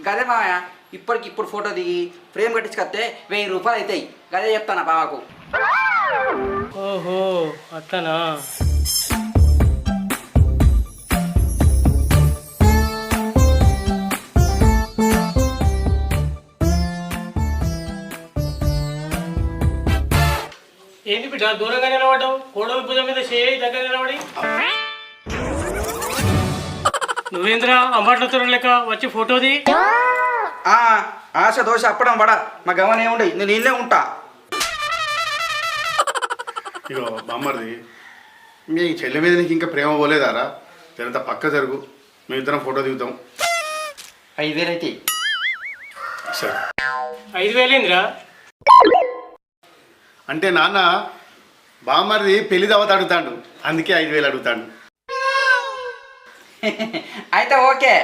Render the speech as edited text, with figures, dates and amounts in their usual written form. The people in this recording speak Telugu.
గదే మామయ్య, ఇప్పటికిప్పుడు ఫోటో దిగి ఫ్రేమ్ కట్టించుకొస్తే 1000 రూపాయలు అవుతాయి. గదే చెప్తాను బావకు. ఓహో అట్లనా. ఏంటి బిడ్డ దూరంగా నిలబడ్డావు? కోడలు భుజం మీద చేయి దగ్గర నిలబడి నువ్వేంద్రా అంబాట్లతో లెక్క వచ్చి ఫోటోది. ఆశ దోశ అప్పడం పడ మా గమనం ఏముండయి, నేను ఇల్లే ఉంటా. ఇగో బామ్మర్ది, మీ చెల్లె మీద నీకు ఇంకా ప్రేమ పోలేదారా? జరంత పక్క జరుగు, మేమిద్దరం ఫోటో దిగుతాం. 5000 అయితే సరే. 5000 ఏందిరా? అంటే నాన్న బామ్మర్ది పెళ్లి దావత అడుగుతాడు, అందుకే 5000 అడుగుతాడు. అయితే ఓకే.